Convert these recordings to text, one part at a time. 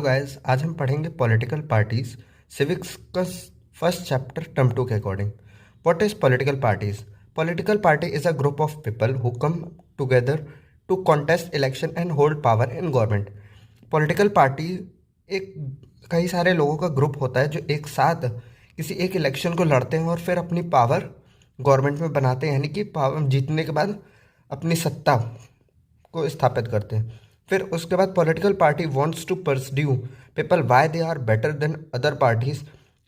Hello guys, आज हम पढ़ेंगे पॉलिटिकल पार्टीज सिविक्स का फर्स्ट चैप्टर टर्म 2 के according. What is political parties? Political party is a group of people who come together to contest election and hold power in government. Political party एक कई सारे लोगों का group होता है जो एक साथ किसी एक इलेक्शन को लड़ते हैं और फिर अपनी पावर गवर्नमेंट में बनाते हैं, यानी कि पावर जीतने के बाद अपनी सत्ता को स्थापित करते हैं। फिर उसके बाद political party wants to pursue people why they are better than other parties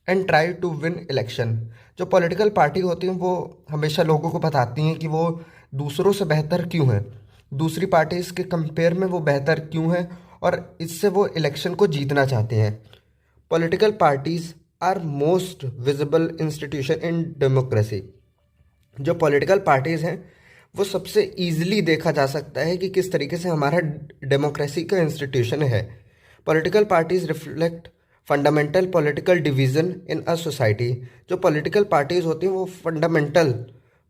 and try to win election. जो पॉलिटिकल पार्टी होती हैं वो हमेशा लोगों को बताती हैं कि वो दूसरों से बेहतर क्यों हैं, दूसरी पार्टीज के कंपेयर में वो बेहतर क्यों हैं और इससे वो इलेक्शन को जीतना चाहते हैं। Political parties are most visible institution in democracy. जो पॉलिटिकल पार्टीज हैं वो सबसे इजीली देखा जा सकता है कि किस तरीके से हमारा डेमोक्रेसी का इंस्टीट्यूशन है। Political parties reflect fundamental political division in a society. जो पॉलिटिकल पार्टीज होती हैं वो फंडामेंटल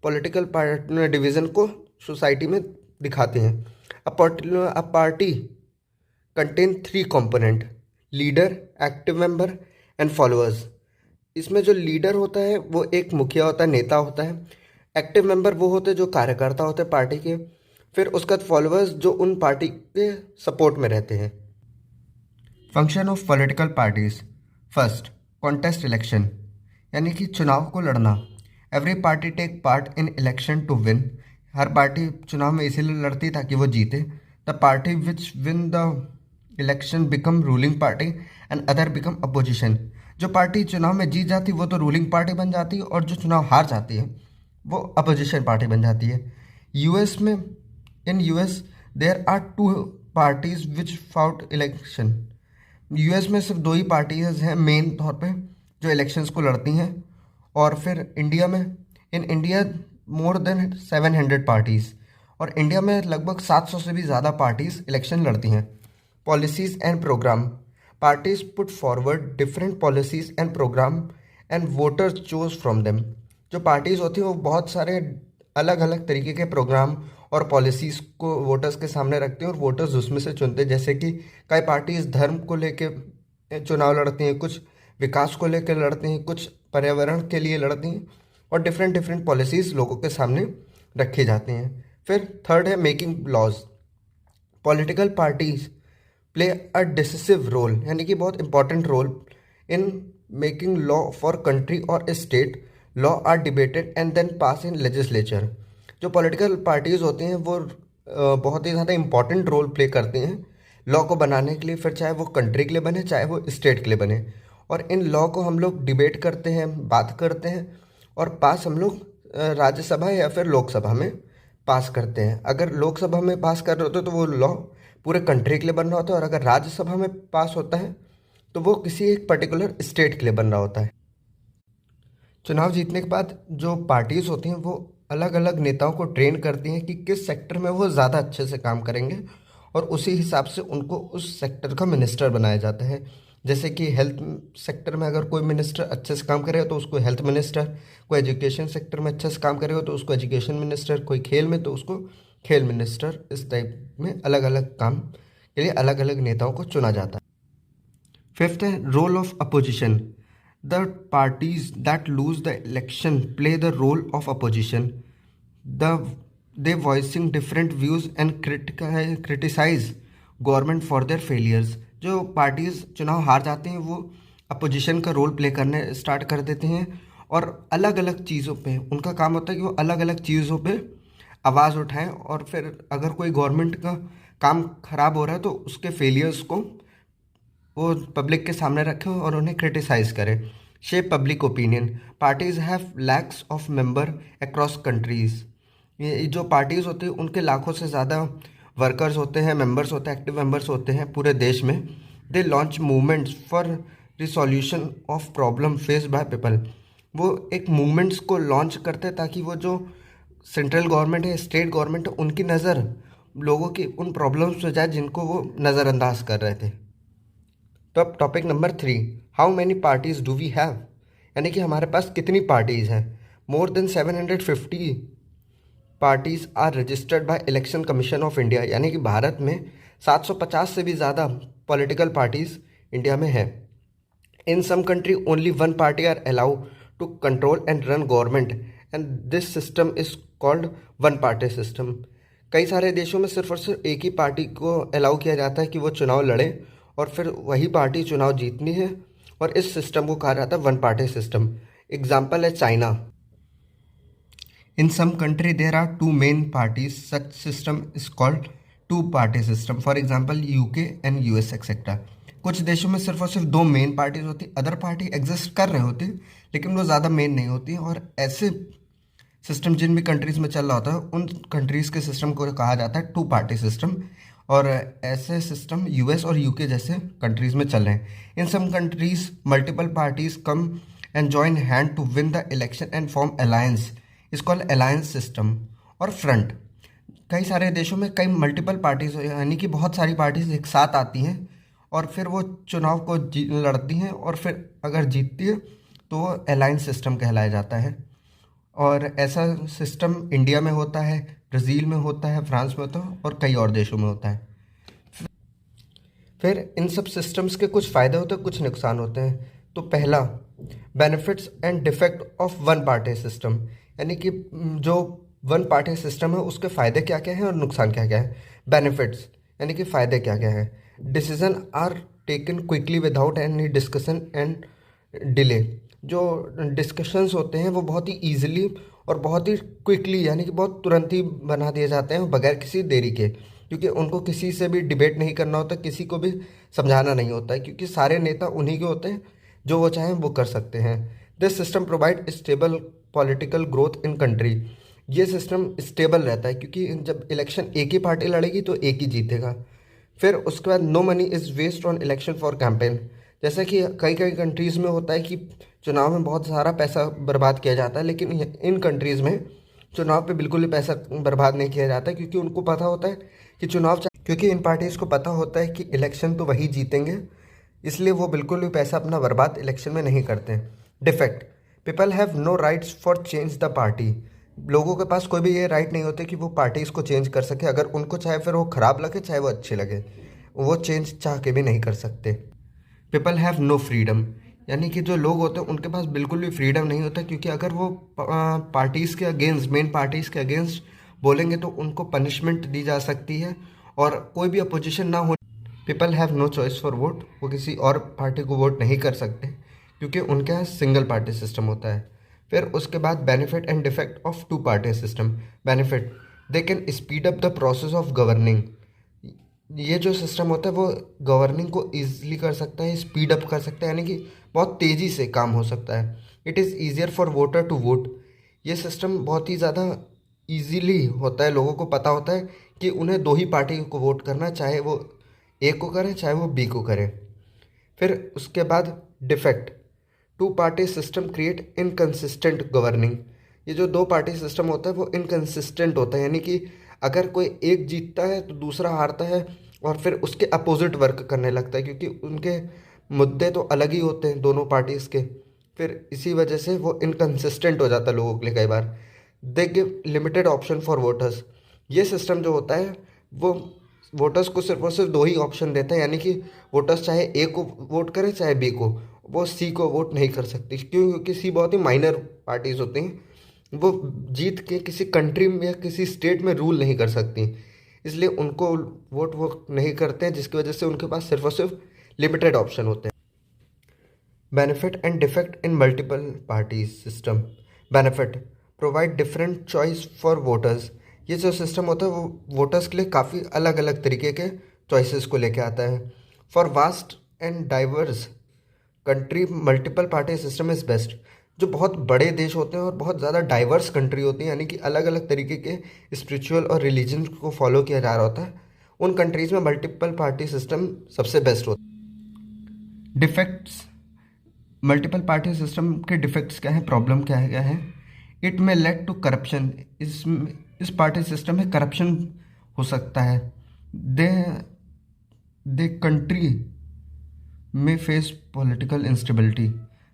पॉलिटिकल डिवीजन को सोसाइटी में दिखाते हैं। A party contain 3 component: leader, active member and followers. इसमें जो लीडर होता है वो एक मुखिया होता है, नेता होता है। एक्टिव मेंबर वो होते हैं जो कार्यकर्ता होते हैं पार्टी के। फिर उसका फॉलोअर्स जो उन पार्टी के सपोर्ट में रहते हैं। Function of political parties: first, contest election, यानी कि चुनाव को लड़ना। Every party take part in election to win. हर पार्टी चुनाव में इसीलिए लड़ती है ताकि वो जीते। The party which win the election become ruling party and other become opposition. जो पार्टी चुनाव में जीत जाती है वो तो रूलिंग पार्टी बन जाती है और जो चुनाव हार जाती है वो अपोजिशन पार्टी बन जाती है। यूएस में in US there are 2 parties which fought election. US में सिर्फ 2 ही पार्टीज हैं मेन तौर पे जो इलेक्शंस को लड़ती हैं। और फिर इंडिया में in India more than 700 parties, और इंडिया में लगभग 700 से भी ज़्यादा पार्टीज इलेक्शन लड़ती हैं। Policies and programme: parties put forward different policies and programme and voters choose from them. जो पार्टीज होती हैं वो बहुत सारे अलग अलग तरीके के प्रोग्राम और पॉलिसीज़ को वोटर्स के सामने रखते हैं और वोटर्स उसमें से चुनते हैं। जैसे कि कई पार्टीज धर्म को लेके चुनाव लड़ती हैं, कुछ विकास को लेकर लड़ती हैं, कुछ पर्यावरण के लिए लड़ती हैं, और डिफरेंट डिफरेंट पॉलिसीज़ लोगों के सामने रखी जाती हैं। फिर थर्ड है making laws. Political parties play a decisive role, यानी कि बहुत important role in making law for country और state. Law are debated and then pass in legislature. जो पॉलिटिकल पार्टीज होती हैं वो बहुत ही ज़्यादा इंपॉर्टेंट रोल प्ले करते हैं लॉ को बनाने के लिए, फिर चाहे वो कंट्री के लिए बने चाहे वो स्टेट के लिए बने। और इन लॉ को हम लोग डिबेट करते हैं, बात करते हैं, और पास हम लोग राज्यसभा या फिर लोकसभा में पास करते हैं। अगर लोकसभा में पास कर रहे होते तो वो लॉ पूरे कंट्री के लिए बन रहा होता है, और अगर राज्यसभा में पास होता है तो वो किसी एक पर्टिकुलर स्टेट के लिए बन रहा होता है। चुनाव जीतने के बाद जो पार्टीज होती हैं वो अलग अलग नेताओं को ट्रेन करती हैं कि किस सेक्टर में वो ज़्यादा अच्छे से काम करेंगे, और उसी हिसाब से उनको उस सेक्टर का मिनिस्टर बनाया जाता है। जैसे कि हेल्थ सेक्टर में अगर कोई मिनिस्टर अच्छे से काम करेगा तो उसको हेल्थ मिनिस्टर, कोई एजुकेशन सेक्टर में अच्छे से काम करेगा तो उसको एजुकेशन मिनिस्टर, कोई खेल में तो उसको खेल मिनिस्टर। इस टाइप में अलग अलग काम के लिए अलग अलग नेताओं को चुना जाता है। फिफ्थ है role of opposition. The parties that lose the election play the role of opposition. They voicing different views and criticize government for their failures. जो पार्टीज चुनाव हार जाते हैं वो अपोजिशन का रोल प्ले करने स्टार्ट कर देते हैं, और अलग अलग चीज़ों पे उनका काम होता है कि वो अलग अलग चीज़ों पे आवाज़ उठाएं, और फिर अगर कोई गवर्नमेंट का काम खराब हो रहा है तो उसके फेलियर्स को वो पब्लिक के सामने रखें और उन्हें क्रिटिसाइज करें। Shape public opinion: parties have lakhs of member across countries. ये जो पार्टीज होती हैं उनके लाखों से ज़्यादा वर्कर्स होते हैं, मेंबर्स होते हैं, एक्टिव मेंबर्स होते हैं पूरे देश में। They launch movements for resolution of problem faced by people. वो एक मूवमेंट्स को लॉन्च करते हैं ताकि वो जो सेंट्रल गवर्नमेंट है, स्टेट गवर्नमेंट है, उनकी नज़र लोगों की उन प्रॉब्लम्स पे जाए जिनको वो नज़रअंदाज कर रहे थे। तो अब topic number 3, how many parties do we have, यानी कि हमारे पास कितनी पार्टीज हैं। More than 750 parties are registered by election commission of India, यानी कि भारत में 750 से भी ज़्यादा पॉलिटिकल पार्टीज इंडिया में है। In some country only one party are allowed to control and run government and this system is called one party system. कई सारे देशों में सिर्फ और सिर्फ एक ही पार्टी को अलाउ किया जाता है कि वो चुनाव लड़े और फिर वही पार्टी चुनाव जीतनी है, और इस सिस्टम को कहा जाता है वन पार्टी सिस्टम। एग्जाम्पल है China. In some country there are two main parties, such system is called two party system. For example UK and US etcetera. कुछ देशों में सिर्फ और सिर्फ दो मेन पार्टीज होती, अदर पार्टी एग्जिस्ट कर रहे होते लेकिन वो ज़्यादा मेन नहीं होती, और ऐसे सिस्टम जिन भी कंट्रीज़ में चल रहा होता है उन कंट्रीज़ के सिस्टम को कहा जाता है टू पार्टी सिस्टम, और ऐसे सिस्टम यूएस और यूके जैसे कंट्रीज़ में चल रहे हैं। In some countries multiple parties come and join hand to win the election and form alliance, is called alliance system. और फ्रंट, कई सारे देशों में कई मल्टीपल पार्टीज यानी कि बहुत सारी पार्टीज एक साथ आती हैं और फिर वो चुनाव को लड़ती हैं, और फिर अगर जीतती है तो वो अलायंस सिस्टम कहलाया जाता है। और ऐसा सिस्टम इंडिया में होता है, ब्राज़ील में होता है, फ्रांस में होता है और कई और देशों में होता है। फिर इन सब सिस्टम्स के कुछ फ़ायदे होते हैं, कुछ नुकसान होते हैं। तो पहला, benefits and defect of one party system, यानी कि जो वन पार्टी सिस्टम है उसके फ़ायदे क्या क्या हैं और नुकसान क्या क्या है। बेनिफिट्स यानी कि फ़ायदे क्या क्या हैं। Decision are taken quickly without any discussion and delay. जो डिस्कशंस होते हैं वो बहुत ही ईजिली और बहुत ही क्विकली यानी कि बहुत तुरंत ही बना दिए जाते हैं बगैर किसी देरी के, क्योंकि उनको किसी से भी डिबेट नहीं करना होता, किसी को भी समझाना नहीं होता है, क्योंकि सारे नेता उन्हीं के होते हैं, जो वो चाहें वो कर सकते हैं। This system provide stable political growth in country. ये सिस्टम स्टेबल रहता है क्योंकि जब इलेक्शन एक ही पार्टी लड़ेगी तो एक ही जीतेगा। फिर उसके बाद no money is waste on election for campaign. जैसा कि कई कई कंट्रीज़ में होता है कि चुनाव में बहुत सारा पैसा बर्बाद किया जाता है, लेकिन इन कंट्रीज़ में चुनाव पे बिल्कुल भी पैसा बर्बाद नहीं किया जाता, क्योंकि उनको पता होता है कि क्योंकि इन पार्टीज़ को पता होता है कि इलेक्शन तो वही जीतेंगे, इसलिए वो बिल्कुल भी पैसा अपना बर्बाद इलेक्शन में नहीं करते। Defect, people have no rights for change the party. लोगों के पास कोई भी ये राइट नहीं होते कि वो पार्टीज़ को चेंज कर सके, अगर उनको चाहे फिर वो ख़राब लगे चाहे वो अच्छे लगे, वो चेंज चाह के भी नहीं कर सकते। पीपल हैव नो फ्रीडम, यानी कि जो लोग होते हैं उनके पास बिल्कुल भी फ्रीडम नहीं होता, क्योंकि अगर वो पार्टीज़ के अगेंस्ट, मेन पार्टीज़ के अगेंस्ट बोलेंगे तो उनको पनिशमेंट दी जा सकती है और कोई भी अपोजिशन ना हो। People have no choice for vote, वो किसी और पार्टी को वोट नहीं कर सकते क्योंकि उनके यहाँ सिंगल पार्टी सिस्टम होता है। फिर उसके बाद benefit and defect of two party system. Benefit, they can speed up the process of governing. ये जो सिस्टम होता है वो गवर्निंग को ईजिली कर सकता है, स्पीड अप कर सकता है, यानी कि बहुत तेज़ी से काम हो सकता है। It is easier for voter to vote. ये सिस्टम बहुत ही ज़्यादा ईजीली होता है, लोगों को पता होता है कि उन्हें दो ही पार्टी को वोट करना, चाहे वो ए को करें चाहे वो बी को करें। फिर उसके बाद defect, two party system create inconsistent governing. ये जो दो पार्टी सिस्टम होता है वो इनकन्सिस्टेंट होता है, यानी कि अगर कोई एक जीतता है तो दूसरा हारता है और फिर उसके अपोजिट वर्क करने लगता है, क्योंकि उनके मुद्दे तो अलग ही होते हैं दोनों पार्टीज़ के। फिर इसी वजह से वो इनकन्सिस्टेंट हो जाता है लोगों के लिए कई बार। They give limited option for voters. ये सिस्टम जो होता है वो वोटर्स को सिर्फ और सिर्फ दो ही ऑप्शन देता है, यानी कि वोटर्स चाहे ए को वोट करें चाहे बी को, वो सी को वोट नहीं कर सकती। क्यों? क्योंकि सी बहुत ही माइनर पार्टीज होती हैं, वो जीत के किसी कंट्री में या किसी स्टेट में रूल नहीं कर सकती, इसलिए उनको वोट वो नहीं करते हैं, जिसकी वजह से उनके पास सिर्फ और सिर्फ लिमिटेड ऑप्शन होते हैं। Benefit and defect in multiple party system. Benefit, provide different choice for voters. ये जो सिस्टम होता है वो वोटर्स के लिए काफ़ी अलग अलग तरीके के चॉइसेस को लेके आता है। For vast and diverse country multiple party system is best. जो बहुत बड़े देश होते हैं और बहुत ज़्यादा डाइवर्स कंट्री होती है, यानी कि अलग अलग तरीके के स्पिरिचुअल और रिलीजन को फॉलो किया जा रहा होता है, उन कंट्रीज़ में मल्टीपल पार्टी सिस्टम सबसे बेस्ट होता है। डिफेक्ट्स, मल्टीपल पार्टी सिस्टम के डिफेक्ट्स क्या है, प्रॉब्लम क्या है। इट में लेड टू करप्शन। इस पार्टी सिस्टम में करप्शन हो सकता है। दे कंट्री में फेस पॉलिटिकल इंस्टेबिलिटी।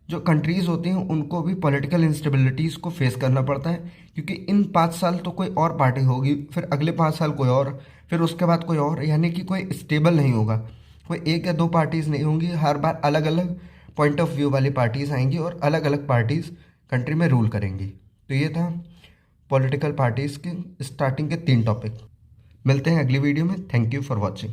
जो कंट्रीज़ होती हैं उनको भी पॉलिटिकल इंस्टेबिलिटीज़ को फेस करना पड़ता है, क्योंकि इन 5 साल तो कोई और पार्टी होगी, फिर अगले 5 साल कोई और, फिर उसके बाद कोई और, यानी कि कोई स्टेबल नहीं होगा। कोई एक या दो पार्टीज़ नहीं होंगी, हर बार अलग अलग पॉइंट ऑफ व्यू वाली पार्टीज़ आएंगी और अलग अलग पार्टीज़ कंट्री में रूल करेंगी। तो ये था पॉलिटिकल पार्टीज़ की स्टार्टिंग के 3 टॉपिक। मिलते हैं अगली वीडियो में। Thank you for watching.